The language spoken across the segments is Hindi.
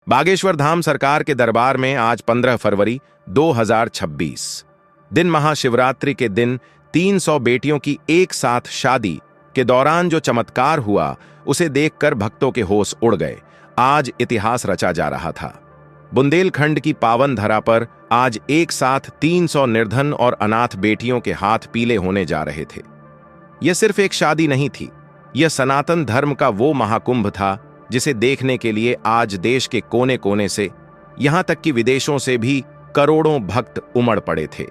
बागेश्वर धाम सरकार के दरबार में आज 15 फरवरी 2026 दिन महाशिवरात्रि के दिन 300 बेटियों की एक साथ शादी के दौरान जो चमत्कार हुआ उसे देखकर भक्तों के होश उड़ गए। आज इतिहास रचा जा रहा था। बुंदेलखंड की पावन धरा पर आज एक साथ 300 निर्धन और अनाथ बेटियों के हाथ पीले होने जा रहे थे। यह सिर्फ एक शादी नहीं थी, यह सनातन धर्म का वो महाकुंभ था जिसे देखने के लिए आज देश के कोने कोने से, यहां तक कि विदेशों से भी करोड़ों भक्त उमड़ पड़े थे।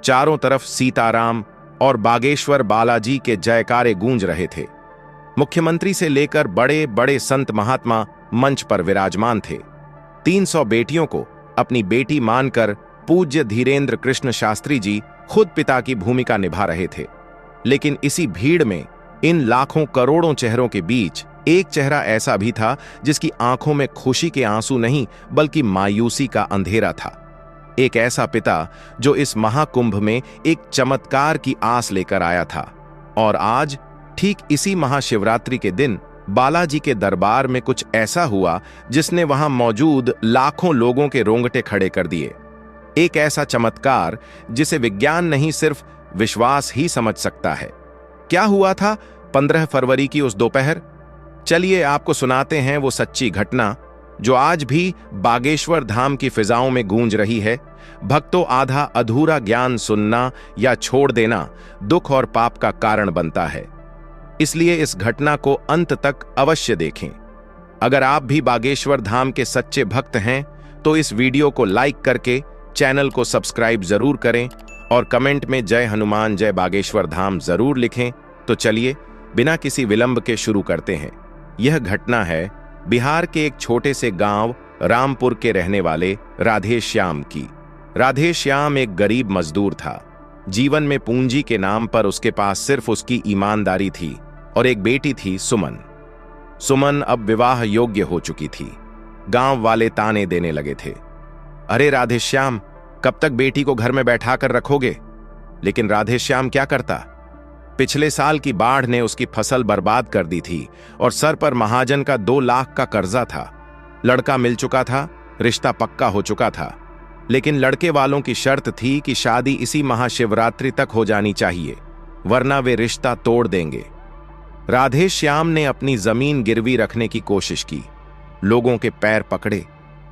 चारों तरफ सीताराम और बागेश्वर बालाजी के जयकारे गूंज रहे थे। मुख्यमंत्री से लेकर बड़े बड़े संत महात्मा मंच पर विराजमान थे। 300 बेटियों को अपनी बेटी मानकर पूज्य धीरेन्द्र कृष्ण शास्त्री जी खुद पिता की भूमिका निभा रहे थे। लेकिन इसी भीड़ में, इन लाखों करोड़ों चेहरों के बीच एक चेहरा ऐसा भी था जिसकी आंखों में खुशी के आंसू नहीं बल्कि मायूसी का अंधेरा था। एक ऐसा पिता जो इस महाकुंभ में एक चमत्कार की आस लेकर आया था। और आज ठीक इसी महाशिवरात्रि के दिन बालाजी के दरबार में कुछ ऐसा हुआ जिसने वहां मौजूद लाखों लोगों के रोंगटे खड़े कर दिए। एक ऐसा चमत्कार जिसे विज्ञान नहीं सिर्फ विश्वास ही समझ सकता है। क्या हुआ था 15 फरवरी की उस दोपहर? चलिए आपको सुनाते हैं वो सच्ची घटना जो आज भी बागेश्वर धाम की फिजाओं में गूंज रही है। भक्तों, आधा अधूरा ज्ञान सुनना या छोड़ देना दुख और पाप का कारण बनता है, इसलिए इस घटना को अंत तक अवश्य देखें। अगर आप भी बागेश्वर धाम के सच्चे भक्त हैं तो इस वीडियो को लाइक करके चैनल को सब्सक्राइब जरूर करें और कमेंट में जय हनुमान जय बागेश्वर धाम जरूर लिखें। तो चलिए बिना किसी विलंब के शुरू करते हैं। यह घटना है बिहार के एक छोटे से गांव रामपुर के रहने वाले राधेश्याम की। राधेश्याम एक गरीब मजदूर था। जीवन में पूंजी के नाम पर उसके पास सिर्फ उसकी ईमानदारी थी और एक बेटी थी, सुमन। सुमन अब विवाह योग्य हो चुकी थी। गांव वाले ताने देने लगे थे, अरे राधेश्याम, कब तक बेटी को घर में बैठा कर रखोगे? लेकिन राधेश्याम क्या करता? पिछले साल की बाढ़ ने उसकी फसल बर्बाद कर दी थी और सर पर महाजन का 2 लाख का कर्जा था। लड़का मिल चुका था, रिश्ता पक्का हो चुका था, लेकिन लड़के वालों की शर्त थी कि शादी इसी महाशिवरात्रि तक हो जानी चाहिए, वरना वे रिश्ता तोड़ देंगे। राधेश्याम ने अपनी जमीन गिरवी रखने की कोशिश की, लोगों के पैर पकड़े,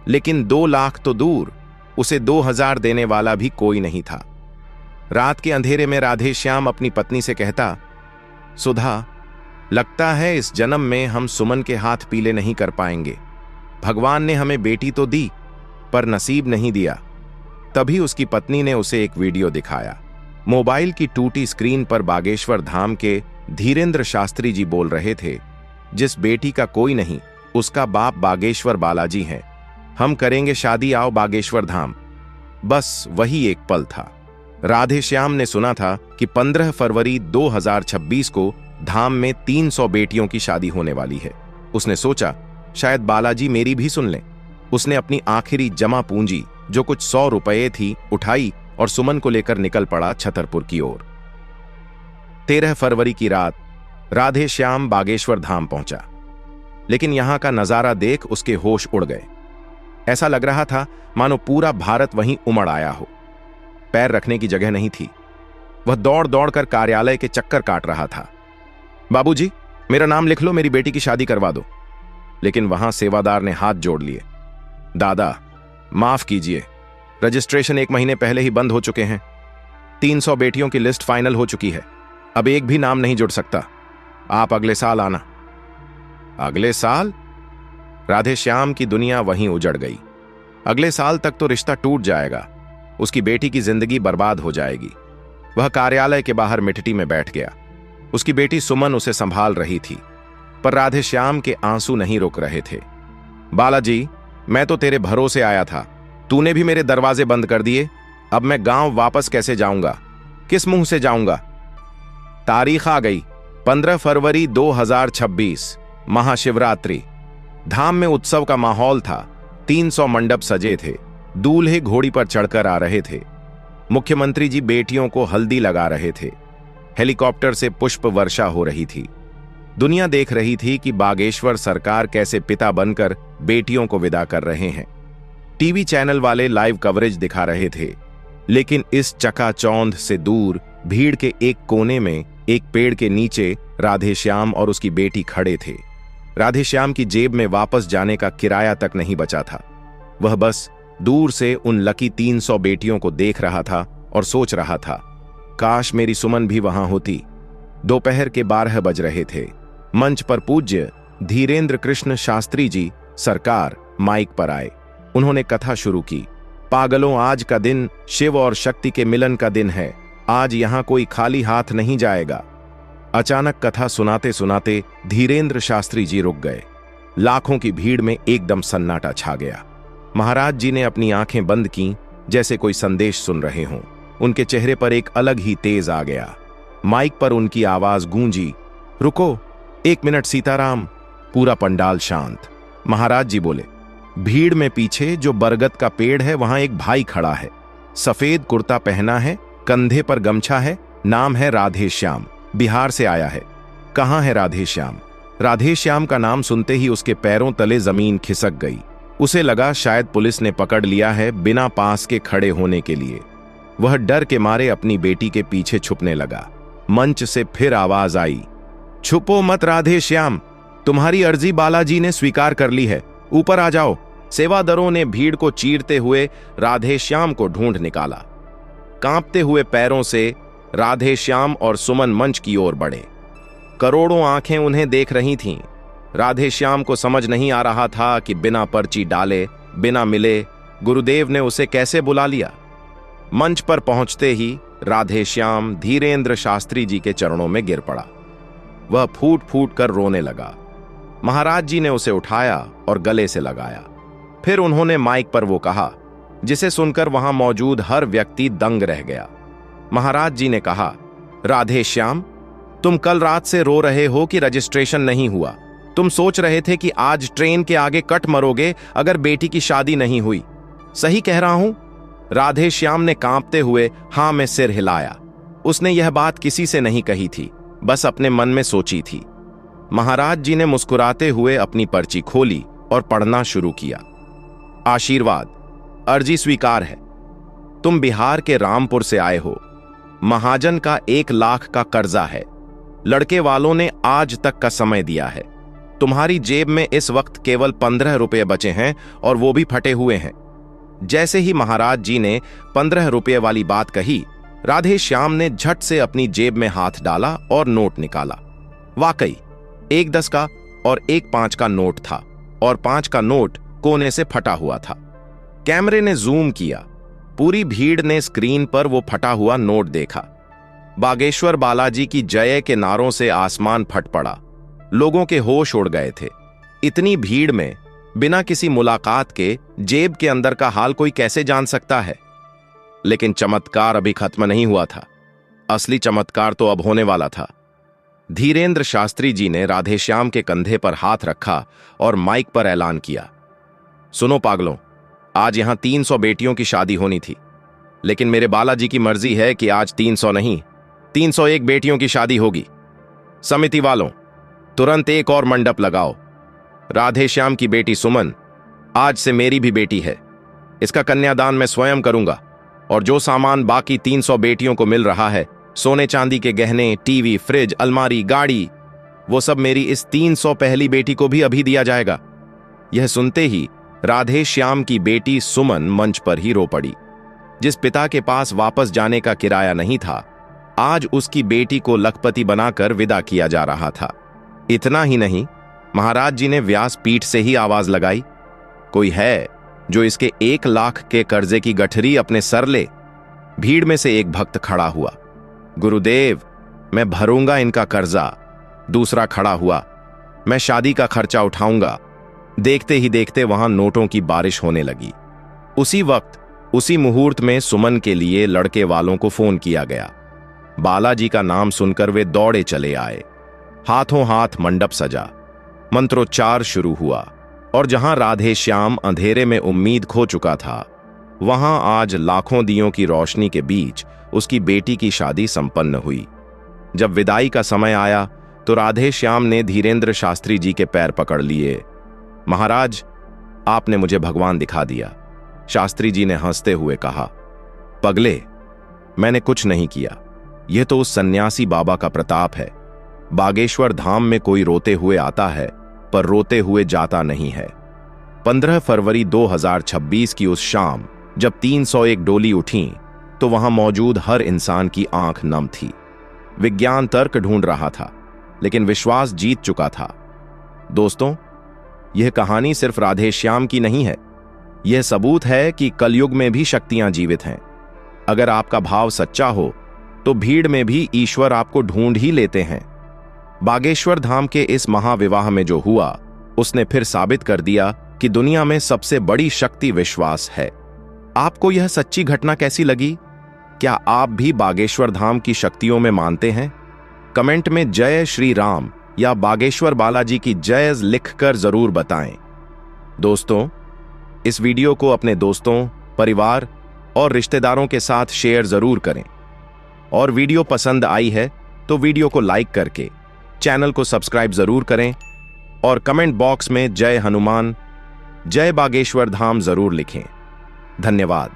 लेकिन 2 लाख तो दूर, उसे 2000 देने वाला भी कोई नहीं था। रात के अंधेरे में राधेश्याम अपनी पत्नी से कहता, सुधा, लगता है इस जन्म में हम सुमन के हाथ पीले नहीं कर पाएंगे। भगवान ने हमें बेटी तो दी पर नसीब नहीं दिया। तभी उसकी पत्नी ने उसे एक वीडियो दिखाया। मोबाइल की टूटी स्क्रीन पर बागेश्वर धाम के धीरेन्द्र शास्त्री जी बोल रहे थे, जिस बेटी का कोई नहीं उसका बाप बागेश्वर बालाजी हैं। हम करेंगे शादी, आओ बागेश्वर धाम। बस वही एक पल था। राधेश्याम ने सुना था कि 15 फरवरी 2026 को धाम में 300 बेटियों की शादी होने वाली है। उसने सोचा शायद बालाजी मेरी भी सुन लें। उसने अपनी आखिरी जमा पूंजी जो कुछ 100 रुपये थी उठाई और सुमन को लेकर निकल पड़ा छतरपुर की ओर। 13 फरवरी की रात राधेश्याम बागेश्वर धाम पहुंचा, लेकिन यहां का नजारा देख उसके होश उड़ गए। ऐसा लग रहा था मानो पूरा भारत वहीं उमड़ आया हो। पैर रखने की जगह नहीं थी। वह दौड़ दौड़ कर कार्यालय के चक्कर काट रहा था। बाबूजी, मेरा नाम लिख लो, मेरी बेटी की शादी करवा दो। लेकिन वहां सेवादार ने हाथ जोड़ लिए, दादा माफ कीजिए, रजिस्ट्रेशन 1 महीने पहले ही बंद हो चुके हैं। 300 बेटियों की लिस्ट फाइनल हो चुकी है, अब एक भी नाम नहीं जुड़ सकता। आप अगले साल आना। अगले साल? राधेश्याम की दुनिया वहीं उजड़ गई। अगले साल तक तो रिश्ता टूट जाएगा, उसकी बेटी की जिंदगी बर्बाद हो जाएगी। वह कार्यालय के बाहर मिट्टी में बैठ गया। उसकी बेटी सुमन उसे संभाल रही थी, पर राधेश्याम के आंसू नहीं रुक रहे थे। बालाजी, मैं तो तेरे भरोसे आया था, तूने भी मेरे दरवाजे बंद कर दिए। अब मैं गांव वापस कैसे जाऊंगा? किस मुंह से जाऊंगा? तारीख आ गई 15 फरवरी 2026, महाशिवरात्रि। धाम में उत्सव का माहौल था। 300 मंडप सजे थे। दूल्हे घोड़ी पर चढ़कर आ रहे थे। मुख्यमंत्री जी बेटियों को हल्दी लगा रहे थे। हेलीकॉप्टर से पुष्प वर्षा हो रही थी। दुनिया देख रही थी कि बागेश्वर सरकार कैसे पिता बनकर बेटियों को विदा कर रहे हैं। टीवी चैनल वाले लाइव कवरेज दिखा रहे थे, लेकिन इस चकाचौंध से दूर भीड़ के एक कोने में एक पेड़ के नीचे राधेश्याम और उसकी बेटी खड़े थे। राधेश्याम की जेब में वापस जाने का किराया तक नहीं बचा था। वह बस दूर से उन लकी 300 बेटियों को देख रहा था और सोच रहा था, काश मेरी सुमन भी वहां होती। दोपहर के 12 बज रहे थे। मंच पर पूज्य धीरेन्द्र कृष्ण शास्त्री जी सरकार माइक पर आए। उन्होंने कथा शुरू की। पागलों, आज का दिन शिव और शक्ति के मिलन का दिन है। आज यहां कोई खाली हाथ नहीं जाएगा। अचानक कथा सुनाते सुनाते धीरेन्द्र शास्त्री जी रुक गए। लाखों की भीड़ में एकदम सन्नाटा छा गया। महाराज जी ने अपनी आंखें बंद की, जैसे कोई संदेश सुन रहे हों। उनके चेहरे पर एक अलग ही तेज आ गया। माइक पर उनकी आवाज गूंजी, रुको 1 मिनट सीताराम। पूरा पंडाल शांत। महाराज जी बोले, भीड़ में पीछे जो बरगद का पेड़ है वहां एक भाई खड़ा है। सफेद कुर्ता पहना है, कंधे पर गमछा है, नाम है राधेश्याम, बिहार से आया है। कहां है राधेश्याम? राधेश्याम का नाम सुनते ही उसके पैरों तले जमीन खिसक गई। उसे लगा शायद पुलिस ने पकड़ लिया है बिना पास के खड़े होने के लिए। वह डर के मारे अपनी बेटी के पीछे छुपने लगा। मंच से फिर आवाज आई, छुपो मत राधेश्याम, तुम्हारी अर्जी बालाजी ने स्वीकार कर ली है, ऊपर आ जाओ। सेवादारों ने भीड़ को चीरते हुए राधेश्याम को ढूंढ निकाला। कांपते हुए पैरों से राधेश्याम और सुमन मंच की ओर बढ़े। करोड़ों आंखें उन्हें देख रही थीं। राधेश्याम को समझ नहीं आ रहा था कि बिना पर्ची डाले, बिना मिले गुरुदेव ने उसे कैसे बुला लिया। मंच पर पहुंचते ही राधेश्याम धीरेन्द्र शास्त्री जी के चरणों में गिर पड़ा। वह फूट फूट कर रोने लगा। महाराज जी ने उसे उठाया और गले से लगाया। फिर उन्होंने माइक पर वो कहा जिसे सुनकर वहां मौजूद हर व्यक्ति दंग रह गया। महाराज जी ने कहा, राधेश्याम, तुम कल रात से रो रहे हो कि रजिस्ट्रेशन नहीं हुआ। तुम सोच रहे थे कि आज ट्रेन के आगे कट मरोगे अगर बेटी की शादी नहीं हुई। सही कह रहा हूं? राधेश्याम ने कांपते हुए हां में सिर हिलाया। उसने यह बात किसी से नहीं कही थी, बस अपने मन में सोची थी। महाराज जी ने मुस्कुराते हुए अपनी पर्ची खोली और पढ़ना शुरू किया। आशीर्वाद, अर्जी स्वीकार है। तुम बिहार के रामपुर से आए हो। महाजन का 1 लाख का कर्जा है। लड़के वालों ने आज तक का समय दिया है। तुम्हारी जेब में इस वक्त केवल 15 रुपये बचे हैं और वो भी फटे हुए हैं। जैसे ही महाराज जी ने 15 रुपये वाली बात कही, राधेश्याम ने झट से अपनी जेब में हाथ डाला और नोट निकाला। वाकई 1 10 का और 1 5 का नोट था और 5 का नोट कोने से फटा हुआ था। कैमरे ने जूम किया। पूरी भीड़ ने स्क्रीन पर वो फटा हुआ नोट देखा। बागेश्वर बालाजी की जय के नारों से आसमान फट पड़ा। लोगों के होश उड़ गए थे। इतनी भीड़ में बिना किसी मुलाकात के जेब के अंदर का हाल कोई कैसे जान सकता है? लेकिन चमत्कार अभी खत्म नहीं हुआ था। असली चमत्कार तो अब होने वाला था। धीरेन्द्र शास्त्री जी ने राधेश्याम के कंधे पर हाथ रखा और माइक पर ऐलान किया, सुनो पागलों, आज यहां 300 बेटियों की शादी होनी थी, लेकिन मेरे बालाजी की मर्जी है कि आज 300 नहीं 301 बेटियों की शादी होगी। समिति वालों, तुरंत एक और मंडप लगाओ। राधेश्याम की बेटी सुमन आज से मेरी भी बेटी है। इसका कन्यादान मैं स्वयं करूंगा और जो सामान बाकी 300 बेटियों को मिल रहा है, सोने चांदी के गहने, टीवी, फ्रिज, अलमारी, गाड़ी, वो सब मेरी इस 300 पहली बेटी को भी अभी दिया जाएगा। यह सुनते ही राधेश्याम की बेटी सुमन मंच पर ही रो पड़ी। जिस पिता के पास वापस जाने का किराया नहीं था, आज उसकी बेटी को लखपति बनाकर विदा किया जा रहा था। इतना ही नहीं, महाराज जी ने व्यासपीठ से ही आवाज लगाई, कोई है जो इसके 1 लाख के कर्जे की गठरी अपने सर ले? भीड़ में से एक भक्त खड़ा हुआ, गुरुदेव, मैं भरूंगा इनका कर्जा। दूसरा खड़ा हुआ, मैं शादी का खर्चा उठाऊंगा। देखते ही देखते वहां नोटों की बारिश होने लगी। उसी वक्त, उसी मुहूर्त में सुमन के लिए लड़के वालों को फोन किया गया। बालाजी का नाम सुनकर वे दौड़े चले आए। हाथों हाथ मंडप सजा, मंत्रोच्चार शुरू हुआ और जहां राधेश्याम अंधेरे में उम्मीद खो चुका था, वहां आज लाखों दियों की रोशनी के बीच उसकी बेटी की शादी संपन्न हुई। जब विदाई का समय आया तो राधे श्याम ने धीरेन्द्र शास्त्री जी के पैर पकड़ लिए। महाराज, आपने मुझे भगवान दिखा दिया। शास्त्री जी ने हंसते हुए कहा, पगले, मैंने कुछ नहीं किया। यह तो उस सन्यासी बाबा का प्रताप है। बागेश्वर धाम में कोई रोते हुए आता है पर रोते हुए जाता नहीं है। 15 फरवरी 2026 की उस शाम जब 301 डोली उठी तो वहां मौजूद हर इंसान की आंख नम थी। विज्ञान तर्क ढूंढ रहा था, लेकिन विश्वास जीत चुका था। दोस्तों, यह कहानी सिर्फ राधे श्याम की नहीं है। यह सबूत है कि कलयुग में भी शक्तियां जीवित हैं। अगर आपका भाव सच्चा हो तो भीड़ में भी ईश्वर आपको ढूंढ ही लेते हैं। बागेश्वर धाम के इस महाविवाह में जो हुआ, उसने फिर साबित कर दिया कि दुनिया में सबसे बड़ी शक्ति विश्वास है। आपको यह सच्ची घटना कैसी लगी? क्या आप भी बागेश्वर धाम की शक्तियों में मानते हैं? कमेंट में जय श्री राम या बागेश्वर बालाजी की जय लिखकर जरूर बताएं। दोस्तों, इस वीडियो को अपने दोस्तों, परिवार और रिश्तेदारों के साथ शेयर जरूर करें। और वीडियो पसंद आई है तो वीडियो को लाइक करके चैनल को सब्सक्राइब जरूर करें और कमेंट बॉक्स में जय हनुमान, जय बागेश्वर धाम जरूर लिखें। धन्यवाद।